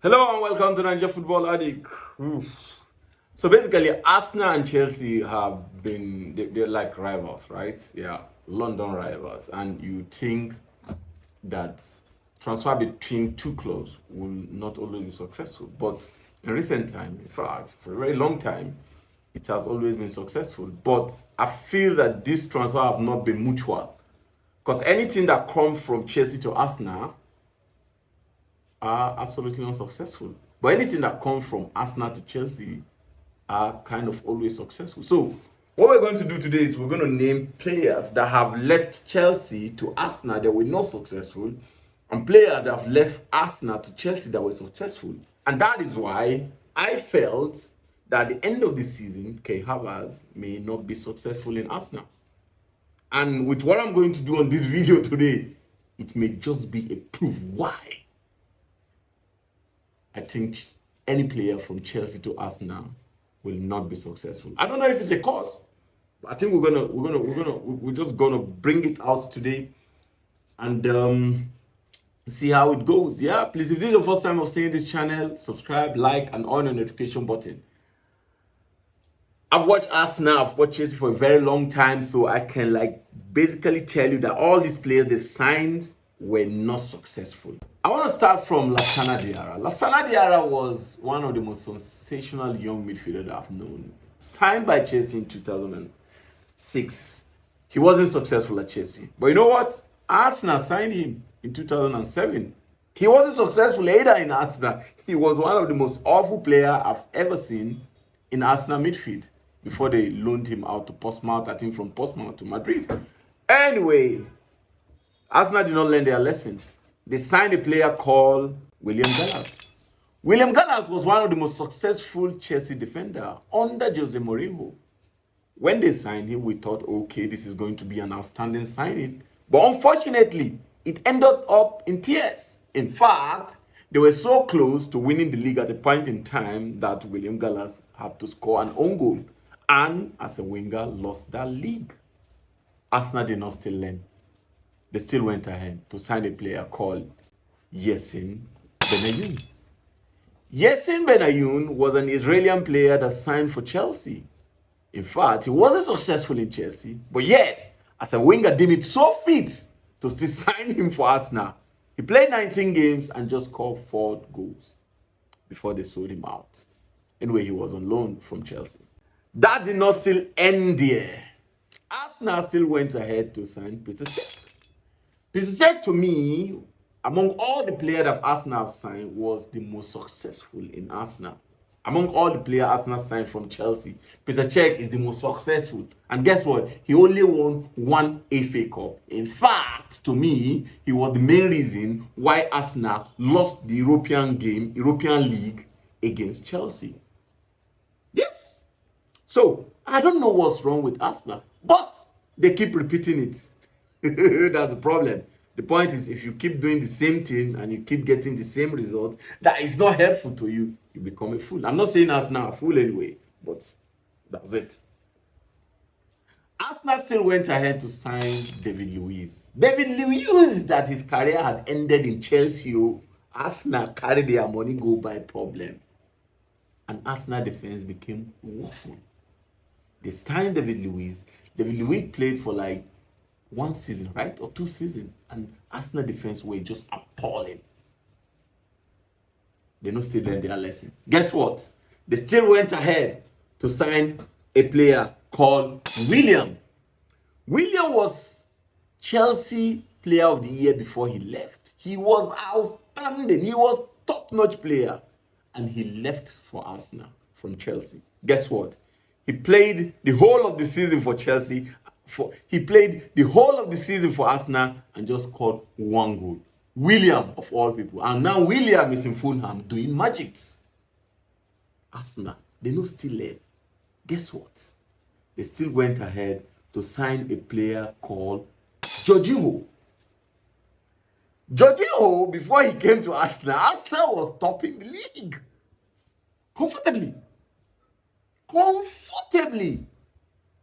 Hello and welcome to Nigeria Football Addict. So basically, Arsenal and Chelsea have been, they're like rivals, right? Yeah, London rivals. And you think that transfer between two clubs will not always be successful. But in recent time, in fact, for a very long time, it has always been successful. But I feel that this transfer have not been mutual. Because anything that comes from Chelsea to Arsenal are absolutely unsuccessful. But anything that comes from Arsenal to Chelsea are kind of always successful. So what we're going to do today is we're going to name players that have left Chelsea to Arsenal that were not successful, and players that have left Arsenal to Chelsea that were successful. And that is why I felt that at the end of the season, Havertz may not be successful in Arsenal. And with what I'm going to do on this video today, it may just be a proof why I think any player from Chelsea to Arsenal will not be successful. I don't know if it's a cause, but I think we're just gonna bring it out today and see how it goes. Yeah, please, if this is your first time of seeing this channel, subscribe, like, and on the notification button. I've watched Arsenal, I've watched Chelsea for a very long time, so I can basically tell you that all these players they've signed were not successful. I want to start from Lassana Diarra. Lassana Diarra was one of the most sensational young midfielders I've known. Signed by Chelsea in 2006. He wasn't successful at Chelsea. But you know what? Arsenal signed him in 2007. He wasn't successful either in Arsenal. He was one of the most awful players I've ever seen in Arsenal midfield before they loaned him out to Portsmouth, I think from Portsmouth to Madrid. Anyway, Arsenal did not learn their lesson. They signed a player called William Gallas. William Gallas was one of the most successful Chelsea defenders under Jose Mourinho. When they signed him, we thought, okay, this is going to be an outstanding signing. But unfortunately, it ended up in tears. In fact, they were so close to winning the league at a point in time that William Gallas had to score an own goal. And as a winger, lost that league. Arsenal did not still learn. They still went ahead to sign a player called Yacine Benayoun. Yacine Benayoun was an Israeli player that signed for Chelsea. In fact, he wasn't successful in Chelsea, but yet, as a winger, deemed it so fit to still sign him for Arsenal. He played 19 games and just scored 4 goals before they sold him out. Anyway, he was on loan from Chelsea. That did not still end there. Arsenal still went ahead to sign Peter Cech. Peter Cech, to me, among all the players that Arsenal have signed, was the most successful in Arsenal. Among all the players Arsenal signed from Chelsea, Peter Cech is the most successful. And guess what? He only won 1 FA Cup. In fact, to me, he was the main reason why Arsenal lost the European League against Chelsea. Yes. So, I don't know what's wrong with Arsenal, but they keep repeating it. That's the problem. The point is, if you keep doing the same thing and you keep getting the same result that is not helpful to you, you become a fool. I'm not saying Arsenal a fool anyway, but that's it. Arsenal still went ahead to sign David Luiz. David Luiz, that his career had ended in Chelsea. Arsenal carried their money go by problem. And Arsenal defense became woeful. They signed David Luiz. David Luiz played for 1 season, right? Or 2 seasons. And Arsenal defense were just appalling. They don't still learn their lesson. Guess what? They still went ahead to sign a player called William. William was Chelsea Player of the Year before he left. He was outstanding. He was top-notch player. And he left for Arsenal from Chelsea. Guess what? He played the whole of the season for Chelsea. He played the whole of the season for Arsenal and just scored 1 goal. William, of all people. And now William is in Fulham doing magics. Arsenal, they no still learn. Guess what? They still went ahead to sign a player called Jorginho. Jorginho, before he came to Arsenal, Arsenal was topping the league. Comfortably.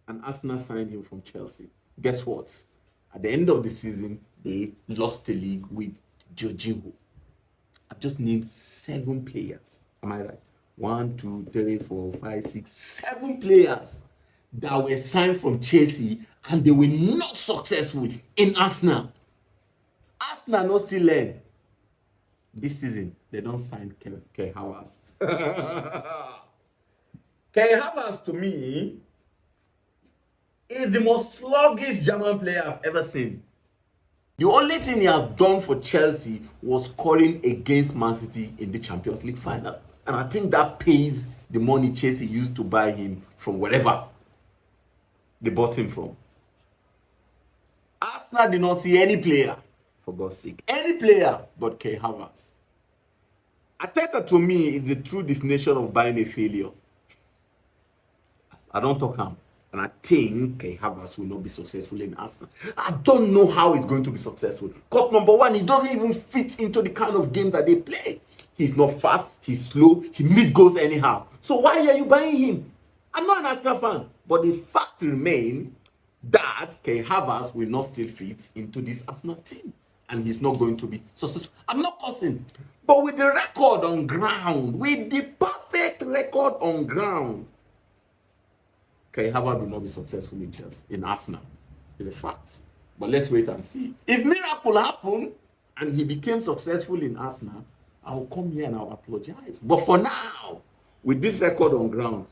And Arsenal signed him from Chelsea. Guess what? At the end of the season, they lost the league with Jorginho. I've just named 7 players. Am I right? 1, 2, 3, 4, 5, 6, 7 players that were signed from Chelsea and they were not successful in Arsenal. Arsenal not still learn. This season, they don't sign Kai Havertz. Kai Havertz, to me, is the most sluggish German player I've ever seen. The only thing he has done for Chelsea was scoring against Man City in the Champions League final. And I think that pays the money Chelsea used to buy him from wherever they bought him from. Arsenal did not see any player, for God's sake, any player but Kai Havertz. Arteta, to me, is the true definition of buying a failure. I don't talk him. And I think Kai Havertz will not be successful in Arsenal. I don't know how he's going to be successful. Because number one, he doesn't even fit into the kind of game that they play. He's not fast, he's slow, he missed goals anyhow. So why are you buying him? I'm not an Arsenal fan. But the fact remains that Kai Havertz will not still fit into this Arsenal team. And he's not going to be successful. I'm not cussing. But with the record on ground, with the perfect record on ground, Kai Havertz will not be successful in Chelsea, in Arsenal. It's a fact. But let's wait and see. If miracle happen and he became successful in Arsenal, I will come here and I'll apologize. But for now, with this record on ground,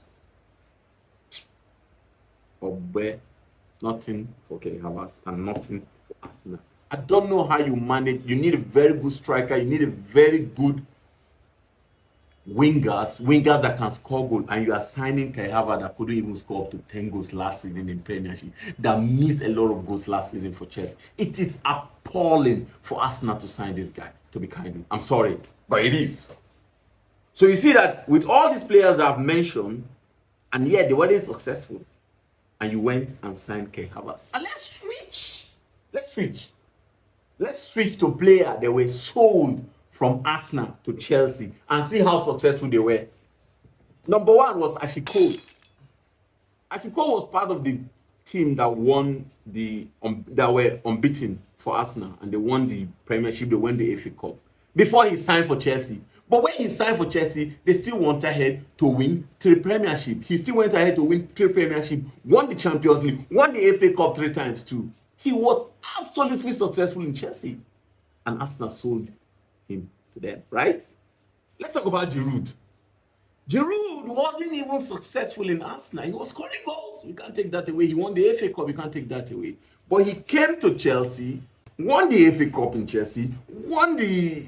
nothing for Kai Havertz and nothing for Arsenal. I don't know how you manage. You need a very good striker. You need a very good wingers that can score goals, and you are signing Kai Havertz that couldn't even score up to 10 goals last season in Premiership, that missed a lot of goals last season for Chelsea. It is appalling for Arsenal to sign this guy, to be kind. I'm sorry, but it is. So you see that with all these players I've mentioned, and yet they weren't successful, and you went and signed Kai Havertz. And let's switch to players that were sold from Arsenal to Chelsea and see how successful they were. Number one was Ashley Cole. Ashley Cole was part of the team that won that were unbeaten for Arsenal, and they won the Premiership, they won the FA Cup before he signed for Chelsea. But when he signed for Chelsea, they still went ahead to win 3 Premiership. He still went ahead to win 3 Premiership, won the Champions League, won the FA Cup 3 times too. He was absolutely successful in Chelsea, and Arsenal sold him to them, right? Let's talk about Giroud. Giroud wasn't even successful in Arsenal. He was scoring goals. We can't take that away. He won the FA Cup. We can't take that away. But he came to Chelsea, won the FA Cup in Chelsea, won the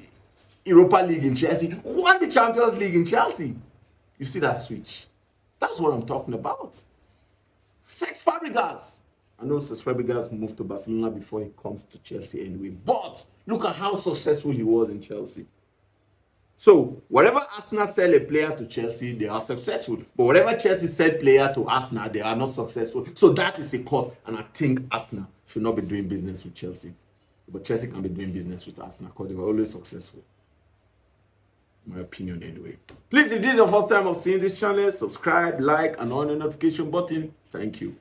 Europa League in Chelsea, won the Champions League in Chelsea. You see that switch? That's what I'm talking about. Cesc Fabregas. I know Cesc Fabregas moved to Barcelona before he comes to Chelsea anyway. But look at how successful he was in Chelsea. So, wherever Arsenal sell a player to Chelsea, they are successful. But wherever Chelsea sell player to Arsenal, they are not successful. So that is a cause. And I think Arsenal should not be doing business with Chelsea. But Chelsea can be doing business with Arsenal because they were always successful. My opinion anyway. Please, if this is your first time of seeing this channel, subscribe, like, and on the notification button. Thank you.